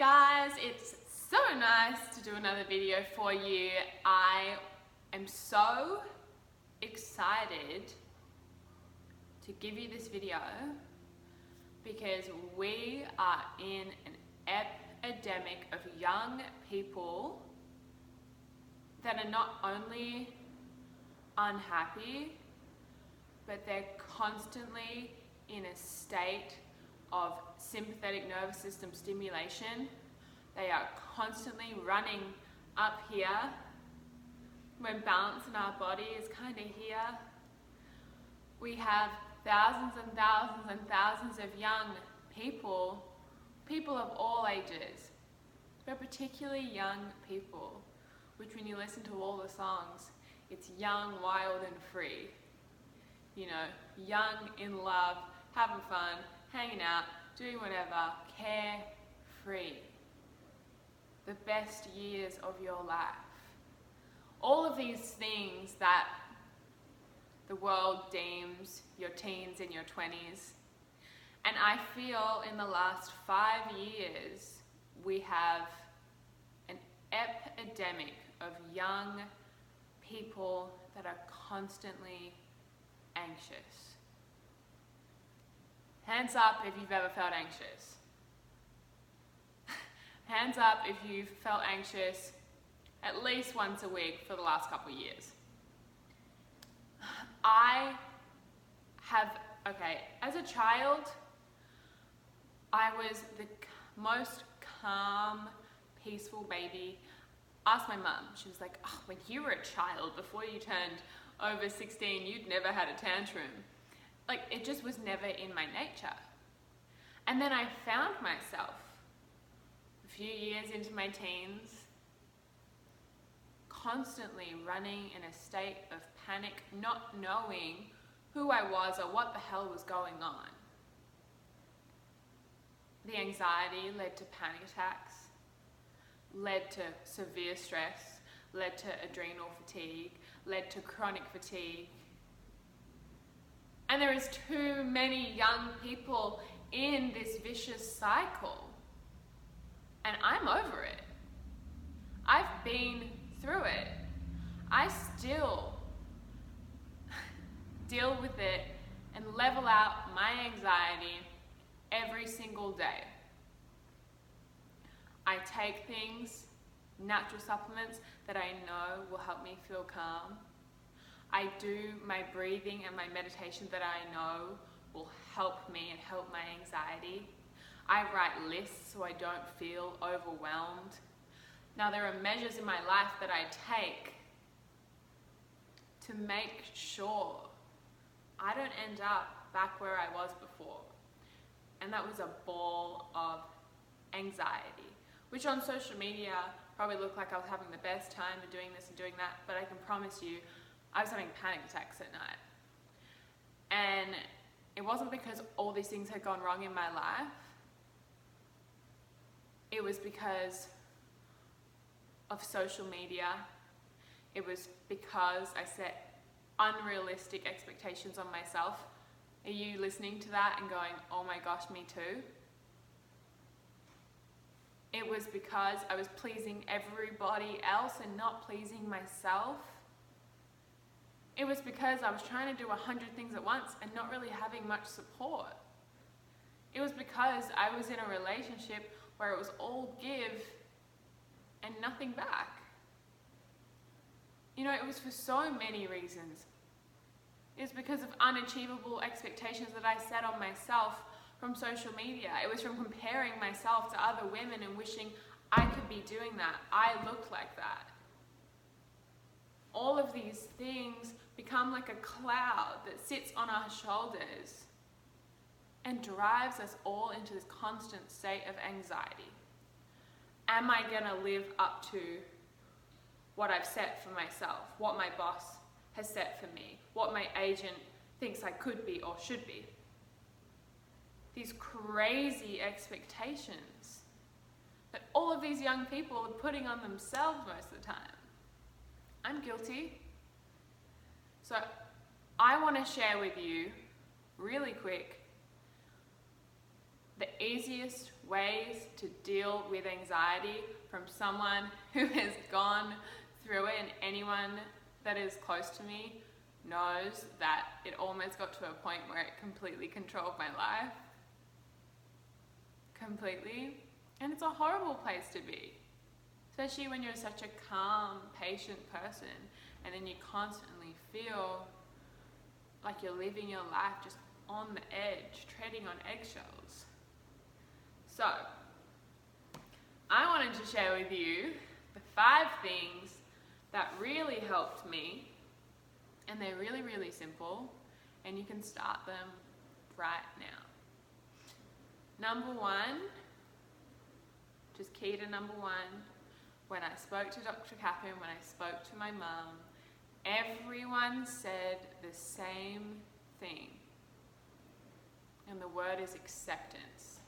guys, it's so nice to do another video for you. I am so excited to give you this video because we are in an epidemic of young people that are not only unhappy, but they're constantly in a state of sympathetic nervous system stimulation. They are constantly running up here when balance in our body is kind of here. We have thousands and thousands and thousands of young people of all ages, but particularly young people, which when you listen to all the songs, it's young, wild and free. You know, young, in love, having fun, hanging out, doing whatever, carefree. The best years of your life. All of these things that the world deems your teens and your 20s. And I feel in the last 5 years, we have an epidemic of young people that are constantly anxious. Hands up if you've ever felt anxious. Hands up if you've felt anxious at least once a week for the last couple of years. As a child, I was the most calm, peaceful baby. Asked my mum, she was like, oh, when you were a child, before you turned over 16, you'd never had a tantrum. Like, it just was never in my nature. And then I found myself a few years into my teens, constantly running in a state of panic, not knowing who I was or what the hell was going on. The anxiety led to panic attacks, led to severe stress, led to adrenal fatigue, led to chronic fatigue. And there is too many young people in this vicious cycle. And I'm over it. I've been through it. I still deal with it and level out my anxiety every single day. I take things, natural supplements that I know will help me feel calm. I do my breathing and my meditation that I know will help me and help my anxiety. I write lists so I don't feel overwhelmed. Now there are measures in my life that I take to make sure I don't end up back where I was before. And that was a ball of anxiety, which on social media probably looked like I was having the best time of doing this and doing that, but I can promise you, I was having panic attacks at night. And it wasn't because all these things had gone wrong in my life. It was because of social media. It was because I set unrealistic expectations on myself. Are you listening to that and going, oh my gosh, me too? It was because I was pleasing everybody else and not pleasing myself. It was because I was trying to do 100 things at once and not really having much support. It was because I was in a relationship where it was all give and nothing back. You know, it was for so many reasons. It was because of unachievable expectations that I set on myself from social media. It was from comparing myself to other women and wishing I could be doing that. I looked like that. All of these things become like a cloud that sits on our shoulders and drives us all into this constant state of anxiety. Am I gonna live up to what I've set for myself, what my boss has set for me, what my agent thinks I could be or should be? These crazy expectations that all of these young people are putting on themselves most of the time. I'm guilty. So I want to share with you really quick the easiest ways to deal with anxiety from someone who has gone through it, and anyone that is close to me knows that it almost got to a point where it completely controlled my life. Completely. And it's a horrible place to be. Especially when you're such a calm, patient person, and then you constantly feel like you're living your life just on the edge, treading on eggshells. So, I wanted to share with you the 5 things that really helped me, and they're really, really simple, and you can start them right now. Number 1, just key to number 1, when I spoke to Dr. Kaplan, when I spoke to my mum, everyone said the same thing. And the word is acceptance.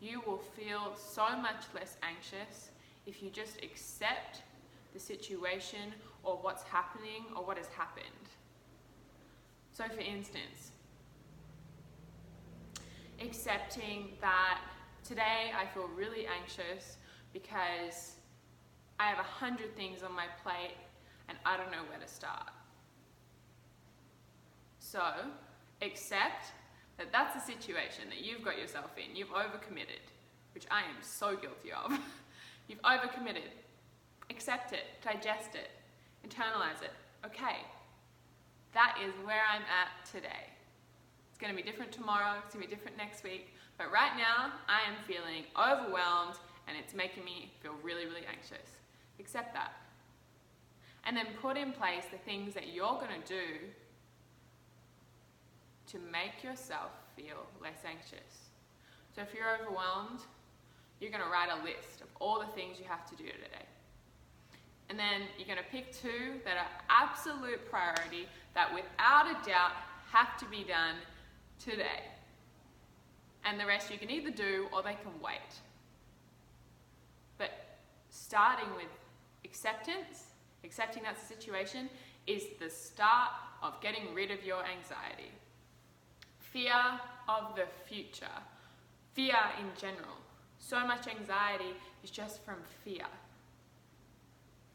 You will feel so much less anxious if you just accept the situation or what's happening or what has happened. So for instance, accepting that today I feel really anxious because I have 100 things on my plate and I don't know where to start. So, accept that that's the situation that you've got yourself in. You've overcommitted, which I am so guilty of. You've overcommitted. Accept it, digest it, internalize it. Okay, that is where I'm at today. It's going to be different tomorrow, it's going to be different next week, but right now I am feeling overwhelmed and it's making me feel really, really anxious. Accept that. And then put in place the things that you're going to do to make yourself feel less anxious. So if you're overwhelmed, you're going to write a list of all the things you have to do today. And then you're going to pick 2 that are absolute priority, that without a doubt have to be done today. And the rest you can either do or they can wait. But starting with acceptance, accepting that's the situation, is the start of getting rid of your anxiety. Fear of the future. Fear in general. So much anxiety is just from fear.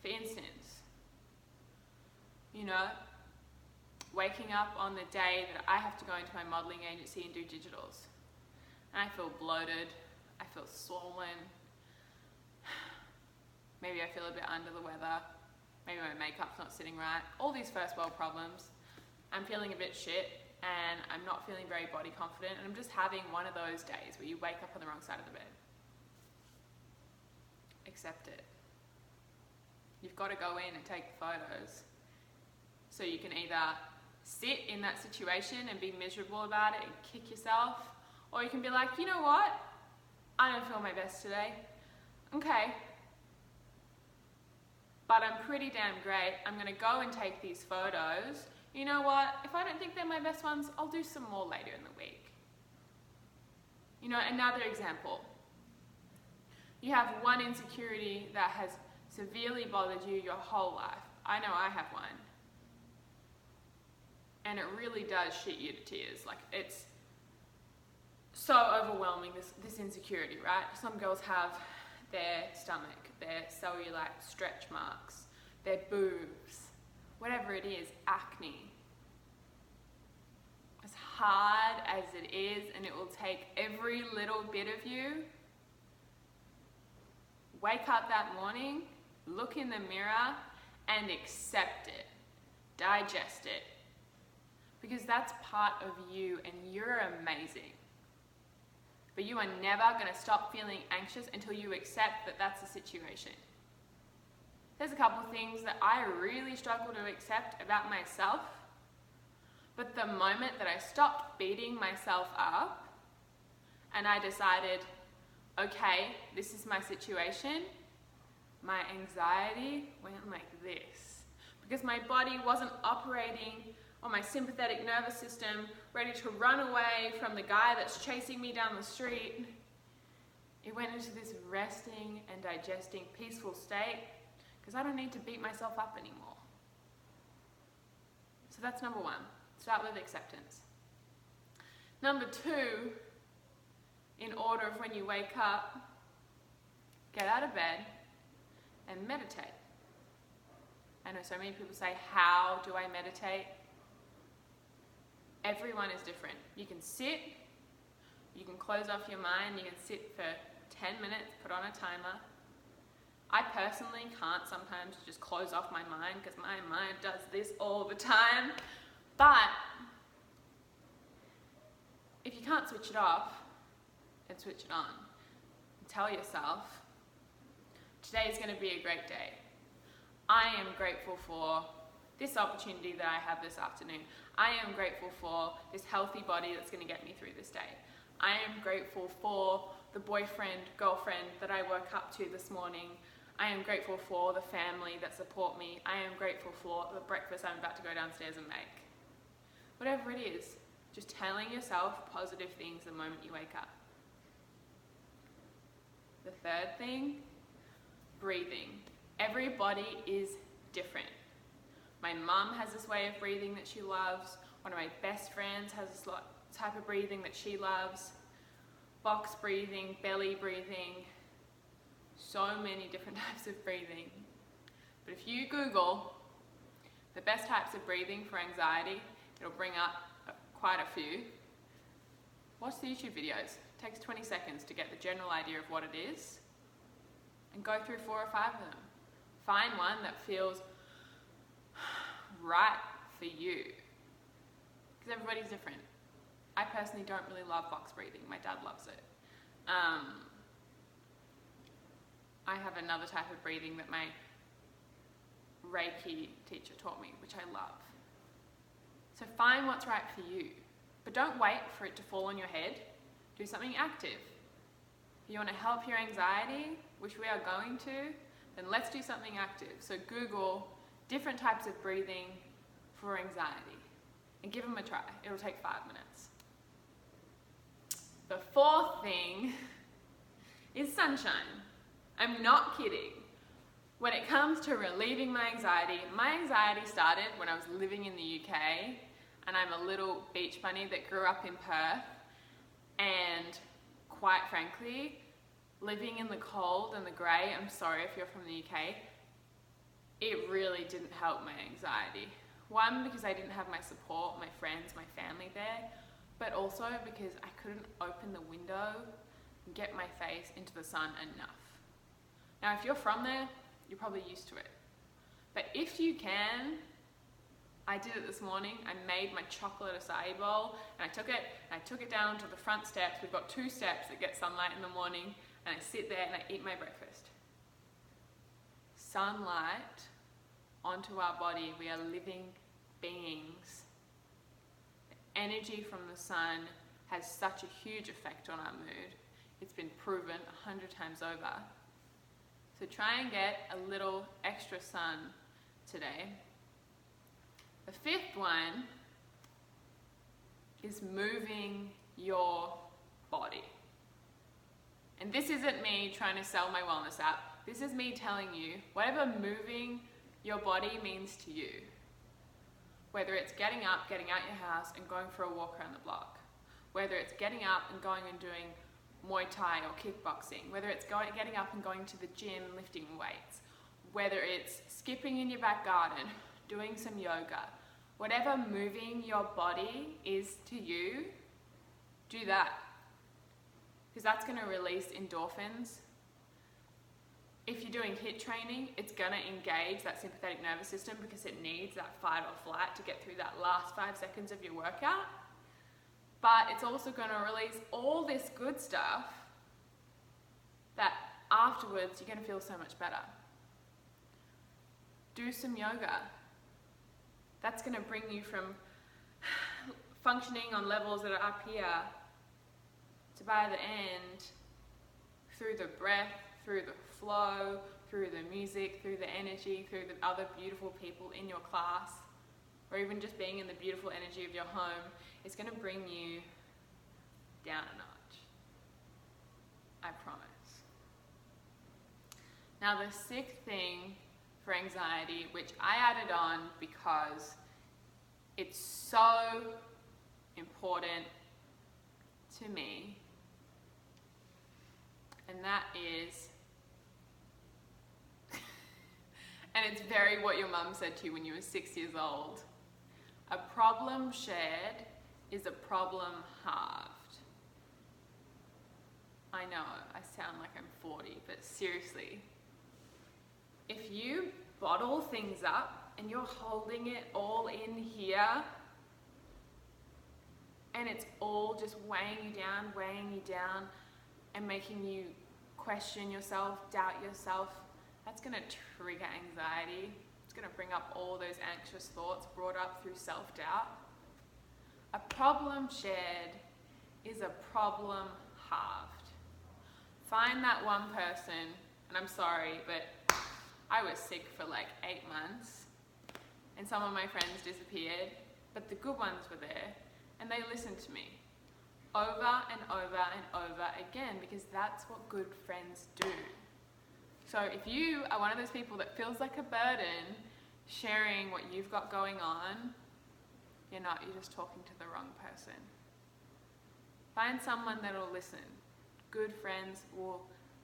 For instance, waking up on the day that I have to go into my modelling agency and do digitals. And I feel bloated, I feel swollen, maybe I feel a bit under the weather, maybe my makeup's not sitting right, all these first world problems. I'm feeling a bit shit and I'm not feeling very body confident, and I'm just having one of those days where you wake up on the wrong side of the bed. Accept it. You've got to go in and take the photos. So you can either sit in that situation and be miserable about it and kick yourself, or you can be like, you know what? I don't feel my best today. Okay. But I'm pretty damn great. I'm going to go and take these photos. You know what? If I don't think they're my best ones, I'll do some more later in the week. Another example. You have one insecurity that has severely bothered you your whole life. I know I have one. And it really does shit you to tears. Like, it's so overwhelming, this insecurity, right? Some girls have their stomach, their cellulite stretch marks, their boobs, whatever it is, acne. As hard as it is, and it will take every little bit of you, wake up that morning, look in the mirror, and accept it. Digest it. Because that's part of you, and you're amazing. But you are never going to stop feeling anxious until you accept that that's the situation. There's a couple of things that I really struggle to accept about myself, but the moment that I stopped beating myself up and I decided, okay, this is my situation, my anxiety went like this. Because my body wasn't operating on my sympathetic nervous system, ready to run away from the guy that's chasing me down the street. It went into this resting and digesting peaceful state because I don't need to beat myself up anymore. So that's number 1. Start with acceptance. Number 2 in order of when you wake up, get out of bed and meditate. I know so many people say, how do I meditate? Everyone is different. You can sit, you can close off your mind, you can sit for 10 minutes, put on a timer. I personally can't sometimes just close off my mind because my mind does this all the time. But if you can't switch it off, then switch it on. And tell yourself, today is going to be a great day. I am grateful for this opportunity that I have this afternoon. I am grateful for this healthy body that's going to get me through this day. I am grateful for the boyfriend, girlfriend that I woke up to this morning. I am grateful for the family that support me. I am grateful for the breakfast I'm about to go downstairs and make. Whatever it is, just telling yourself positive things the moment you wake up. The third thing, breathing. Everybody is different. My mum has this way of breathing that she loves. One of my best friends has this type of breathing that she loves. Box breathing, belly breathing, so many different types of breathing. But if you Google the best types of breathing for anxiety, it'll bring up quite a few. Watch the YouTube videos. It takes 20 seconds to get the general idea of what it is and go through 4 or 5 of them. Find one that feels right for you, because everybody's different. I personally don't really love box breathing. My dad loves it. I have another type of breathing that my Reiki teacher taught me, which I love. So find what's right for you, but don't wait for it to fall on your head. Do something active. If you want to help your anxiety, which we are going to, then let's do something active. So Google different types of breathing for anxiety and give them a try. It'll take 5 minutes. The fourth thing is sunshine. I'm not kidding. When it comes to relieving my anxiety started when I was living in the UK, and I'm a little beach bunny that grew up in Perth, and quite frankly, living in the cold and the grey, I'm sorry if you're from the UK, it really didn't help my anxiety. One, because I didn't have my support, my friends, my family there, but also because I couldn't open the window and get my face into the sun enough. Now, if you're from there, you're probably used to it. But if you can, I did it this morning. I made my chocolate acai bowl, and I took it down to the front steps. We've got 2 steps that get sunlight in the morning, and I sit there and I eat my breakfast. Sunlight onto our body. We are living beings. The energy from the sun has such a huge effect on our mood. It's been proven 100 times over. So try and get a little extra sun today. The 5th one is moving your body. And this isn't me trying to sell my wellness app. This is me telling you whatever moving your body means to you. Whether it's getting up, getting out your house and going for a walk around the block. Whether it's getting up and going and doing Muay Thai or kickboxing. Whether it's getting up and going to the gym and lifting weights. Whether it's skipping in your back garden, doing some yoga. Whatever moving your body is to you, do that. Because that's going to release endorphins. If you're doing HIIT training, it's going to engage that sympathetic nervous system because it needs that fight or flight to get through that last 5 seconds of your workout. But it's also going to release all this good stuff that afterwards you're going to feel so much better. Do some yoga. That's going to bring you from functioning on levels that are up here to by the end, through the breath, through the flow, through the music, through the energy, through the other beautiful people in your class, or even just being in the beautiful energy of your home, is going to bring you down a notch. I promise. Now the 6th thing for anxiety, which I added on because it's so important to me, And that is, and it's very what your mum said to you when you were 6 years old. A problem shared is a problem halved. I know, I sound like I'm 40, but seriously, if you bottle things up and you're holding it all in here, and it's all just weighing you down, and making you question yourself, doubt yourself, that's going to trigger anxiety. It's going to bring up all those anxious thoughts brought up through self-doubt. A problem shared is a problem halved. Find that one person, and I'm sorry, but I was sick for like 8 months, and some of my friends disappeared, but the good ones were there, and they listened to me over and over and over again, because that's what good friends do. So if you are one of those people that feels like a burden sharing what you've got going on, you're not, you're just talking to the wrong person. Find someone that'll listen. Good friends will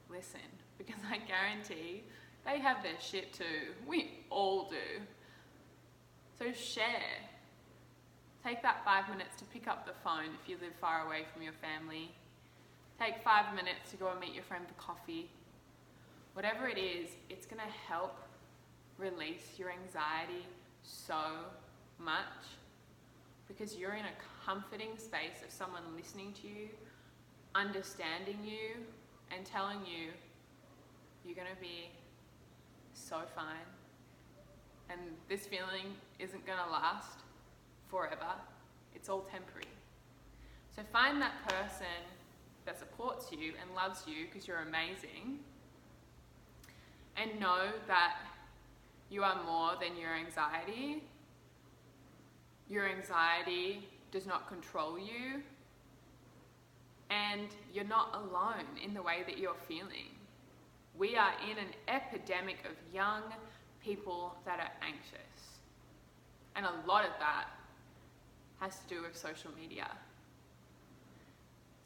listen, because I guarantee they have their shit too. We all do. So share. Take that 5 minutes to pick up the phone if you live far away from your family. Take 5 minutes to go and meet your friend for coffee. Whatever it is, it's going to help release your anxiety so much, because you're in a comforting space of someone listening to you, understanding you, and telling you you're going to be so fine. And this feeling isn't going to last forever. It's all temporary. So find that person that supports you and loves you, because you're amazing, and know that you are more than your anxiety. Your anxiety does not control you, and you're not alone in the way that you're feeling. We are in an epidemic of young people that are anxious, and a lot of that has to do with social media.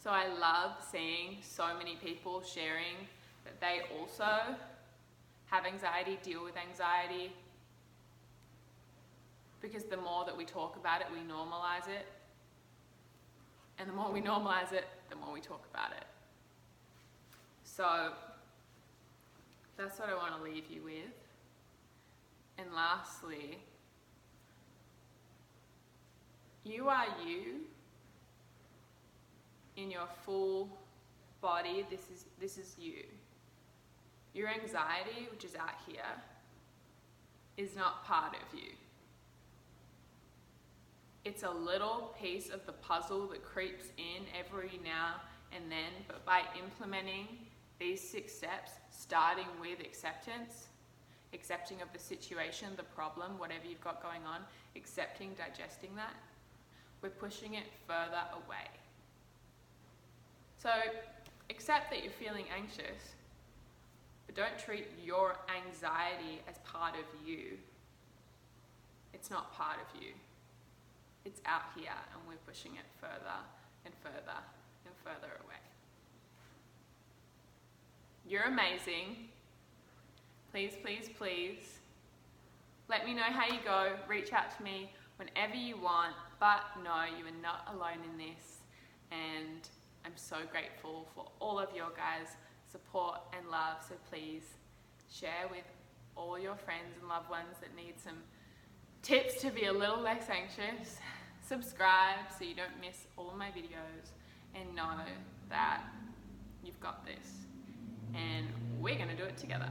So I love seeing so many people sharing that they also have anxiety, deal with anxiety, because the more that we talk about it, we normalize it. And the more we normalize it, the more we talk about it. So that's what I want to leave you with. And lastly, you are you in your full body. This is you. Your anxiety, which is out here, is not part of you. It's a little piece of the puzzle that creeps in every now and then, but by implementing these 6 steps, starting with acceptance, accepting of the situation, the problem, whatever you've got going on, accepting, digesting that, we're pushing it further away. So accept that you're feeling anxious, but don't treat your anxiety as part of you. It's not part of you. It's out here, and we're pushing it further and further and further away. You're amazing. Please, please, please, let me know how you go. Reach out to me whenever you want, but no, you are not alone in this, and I'm so grateful for all of your guys' support and love. So please share with all your friends and loved ones that need some tips to be a little less anxious. Subscribe so you don't miss all of my videos, and know that you've got this, and we're going to do it together.